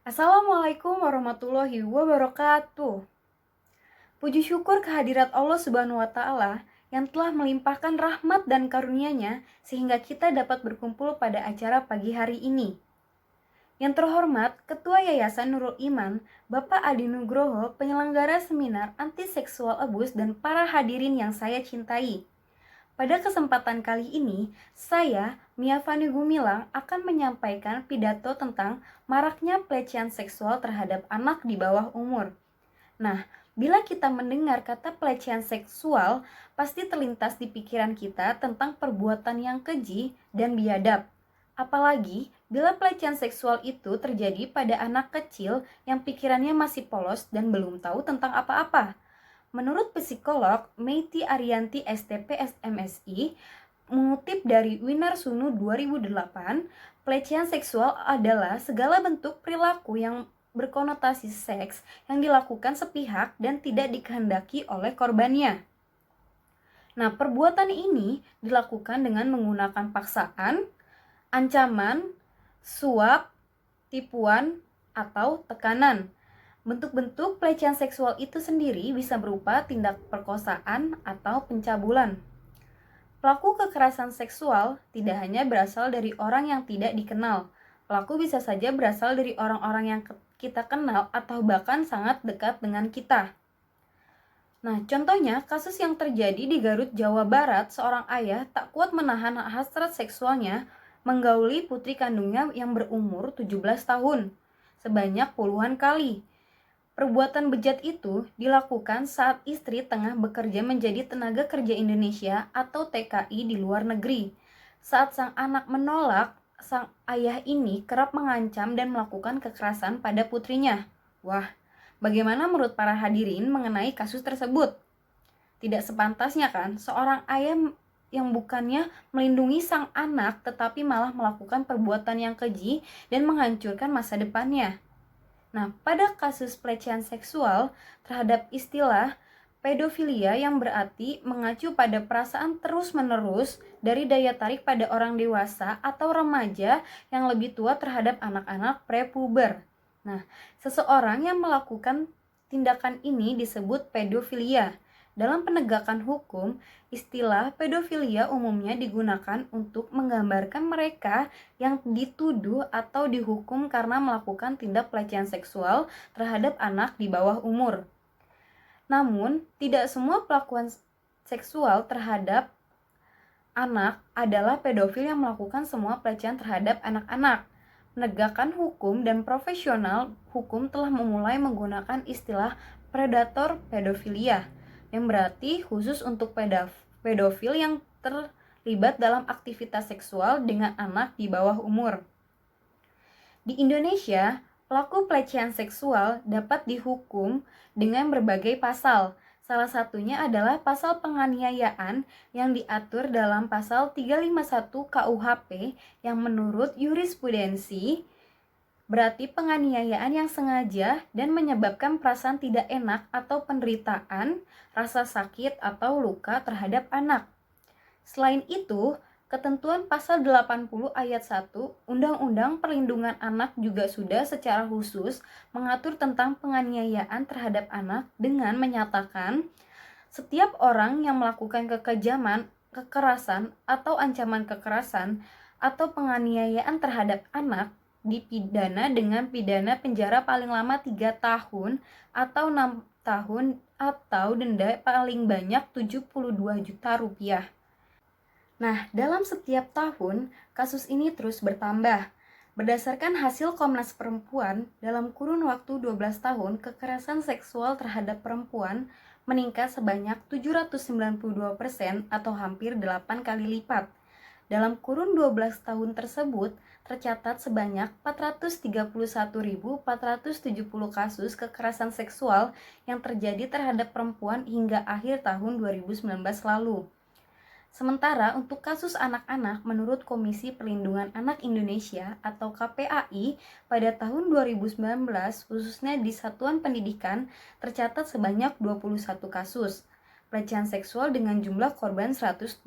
Assalamualaikum warahmatullahi wabarakatuh. Puji syukur kehadirat Allah Subhanahu wa Ta'ala yang telah melimpahkan rahmat dan karunia-Nya sehingga kita dapat berkumpul pada acara pagi hari ini. Yang terhormat Ketua Yayasan Nurul Iman, Bapak Adi Nugroho, penyelenggara seminar anti seksual abuse, dan para hadirin yang saya cintai. Pada kesempatan kali ini, saya, Mia Fani Gumilang, akan menyampaikan pidato tentang maraknya pelecehan seksual terhadap anak di bawah umur. Nah, bila kita mendengar kata pelecehan seksual, pasti terlintas di pikiran kita tentang perbuatan yang keji dan biadab. Apalagi bila pelecehan seksual itu terjadi pada anak kecil yang pikirannya masih polos dan belum tahu tentang apa-apa. Menurut psikolog Meiti Ariyanti STP MSI, mengutip dari Winarsunu 2008, pelecehan seksual adalah segala bentuk perilaku yang berkonotasi seks yang dilakukan sepihak dan tidak dikehendaki oleh korbannya. Nah, perbuatan ini dilakukan dengan menggunakan paksaan, ancaman, suap, tipuan, atau tekanan. Bentuk-bentuk pelecehan seksual itu sendiri bisa berupa tindak perkosaan atau pencabulan. Pelaku kekerasan seksual tidak hanya berasal dari orang yang tidak dikenal. Pelaku bisa saja berasal dari orang-orang yang kita kenal atau bahkan sangat dekat dengan kita. Nah, contohnya kasus yang terjadi di Garut, Jawa Barat, seorang ayah tak kuat menahan hasrat seksualnya menggauli putri kandungnya yang berumur 17 tahun sebanyak puluhan kali. Perbuatan bejat itu dilakukan saat istri tengah bekerja menjadi tenaga kerja Indonesia atau TKI di luar negeri. Saat sang anak menolak, sang ayah ini kerap mengancam dan melakukan kekerasan pada putrinya. Wah, bagaimana menurut para hadirin mengenai kasus tersebut? Tidak sepantasnya kan seorang ayah yang bukannya melindungi sang anak tetapi malah melakukan perbuatan yang keji dan menghancurkan masa depannya. Nah, pada kasus pelecehan seksual terhadap istilah pedofilia yang berarti mengacu pada perasaan terus-menerus dari daya tarik pada orang dewasa atau remaja yang lebih tua terhadap anak-anak prepuber. Nah, seseorang yang melakukan tindakan ini disebut pedofilia. Dalam penegakan hukum, istilah pedofilia umumnya digunakan untuk menggambarkan mereka yang dituduh atau dihukum karena melakukan tindak pelecehan seksual terhadap anak di bawah umur. Namun, tidak semua pelakuan seksual terhadap anak adalah pedofil yang melakukan semua pelecehan terhadap anak-anak. Penegakan hukum dan profesional hukum telah memulai menggunakan istilah predator pedofilia, yang berarti khusus untuk pedofil yang terlibat dalam aktivitas seksual dengan anak di bawah umur. Di Indonesia, pelaku pelecehan seksual dapat dihukum dengan berbagai pasal. Salah satunya adalah pasal penganiayaan yang diatur dalam pasal 351 KUHP yang menurut jurisprudensi berarti penganiayaan yang sengaja dan menyebabkan perasaan tidak enak atau penderitaan, rasa sakit atau luka terhadap anak. Selain itu, ketentuan pasal 80 ayat 1 Undang-Undang Perlindungan Anak juga sudah secara khusus mengatur tentang penganiayaan terhadap anak dengan menyatakan setiap orang yang melakukan kekejaman, kekerasan, atau ancaman kekerasan atau penganiayaan terhadap anak dipidana dengan pidana penjara paling lama 3 tahun atau 6 tahun atau denda paling banyak 72 juta rupiah. Nah, dalam setiap tahun, kasus ini terus bertambah. Berdasarkan hasil Komnas Perempuan, dalam kurun waktu 12 tahun, kekerasan seksual terhadap perempuan meningkat sebanyak 792% atau hampir 8 kali lipat. Dalam kurun 12 tahun tersebut, tercatat sebanyak 431.470 kasus kekerasan seksual yang terjadi terhadap perempuan hingga akhir tahun 2019 lalu. Sementara untuk kasus anak-anak, menurut Komisi Perlindungan Anak Indonesia atau KPAI, pada tahun 2019, khususnya di Satuan Pendidikan, tercatat sebanyak 21 kasus pelecehan seksual dengan jumlah korban 123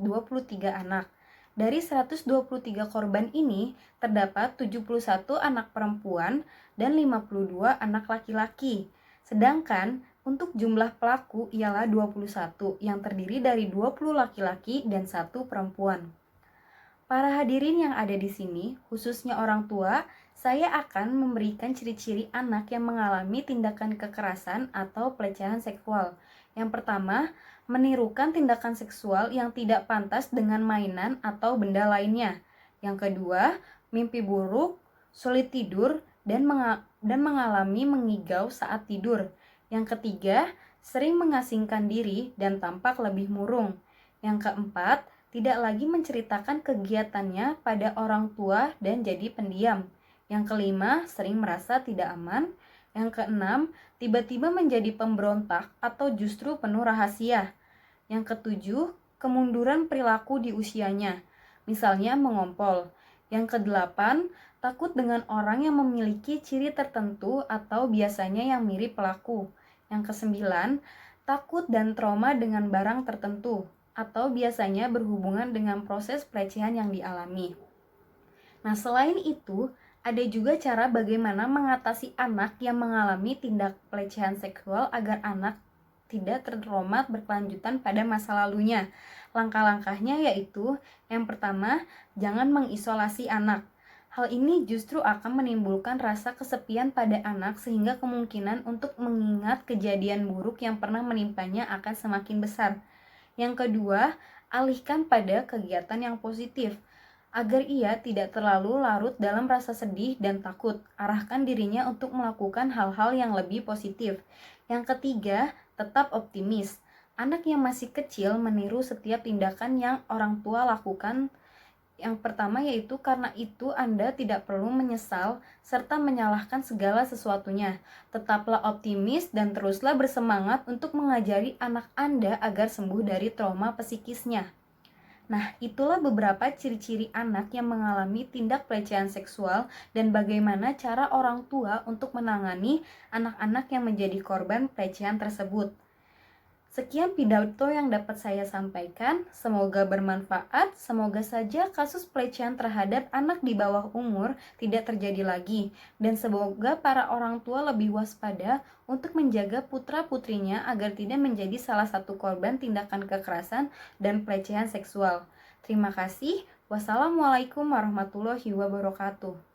anak. Dari 123 korban ini, terdapat 71 anak perempuan dan 52 anak laki-laki. Sedangkan untuk jumlah pelaku ialah 21 yang terdiri dari 20 laki-laki dan 1 perempuan. Para hadirin yang ada di sini, khususnya orang tua, saya akan memberikan ciri-ciri anak yang mengalami tindakan kekerasan atau pelecehan seksual. Yang pertama, menirukan tindakan seksual yang tidak pantas dengan mainan atau benda lainnya. Yang kedua, mimpi buruk, sulit tidur, dan mengalami mengigau saat tidur. Yang ketiga, sering mengasingkan diri dan tampak lebih murung. Yang keempat, tidak lagi menceritakan kegiatannya pada orang tua dan jadi pendiam. Yang kelima, sering merasa tidak aman. Yang keenam, tiba-tiba menjadi pemberontak atau justru penuh rahasia. Yang ketujuh, kemunduran perilaku di usianya, misalnya mengompol. Yang kedelapan, takut dengan orang yang memiliki ciri tertentu atau biasanya yang mirip pelaku. Yang kesembilan, takut dan trauma dengan barang tertentu atau biasanya berhubungan dengan proses pelecehan yang dialami. Nah, selain itu, ada juga cara bagaimana mengatasi anak yang mengalami tindak pelecehan seksual agar anak tidak tertrauma berkelanjutan pada masa lalunya. Langkah-langkahnya yaitu, yang pertama, jangan mengisolasi anak. Hal ini justru akan menimbulkan rasa kesepian pada anak sehingga kemungkinan untuk mengingat kejadian buruk yang pernah menimpanya akan semakin besar. Yang kedua, alihkan pada kegiatan yang positif. Agar ia tidak terlalu larut dalam rasa sedih dan takut, arahkan dirinya untuk melakukan hal-hal yang lebih positif. Yang ketiga, tetap optimis. Anak yang masih kecil meniru setiap tindakan yang orang tua lakukan. Yang pertama yaitu karena itu Anda tidak perlu menyesal serta menyalahkan segala sesuatunya. Tetaplah optimis dan teruslah bersemangat untuk mengajari anak Anda agar sembuh dari trauma psikisnya. Nah, itulah beberapa ciri-ciri anak yang mengalami tindak pelecehan seksual dan bagaimana cara orang tua untuk menangani anak-anak yang menjadi korban pelecehan tersebut. Sekian pidato yang dapat saya sampaikan, semoga bermanfaat, semoga saja kasus pelecehan terhadap anak di bawah umur tidak terjadi lagi, dan semoga para orang tua lebih waspada untuk menjaga putra-putrinya agar tidak menjadi salah satu korban tindakan kekerasan dan pelecehan seksual. Terima kasih. Wassalamualaikum warahmatullahi wabarakatuh.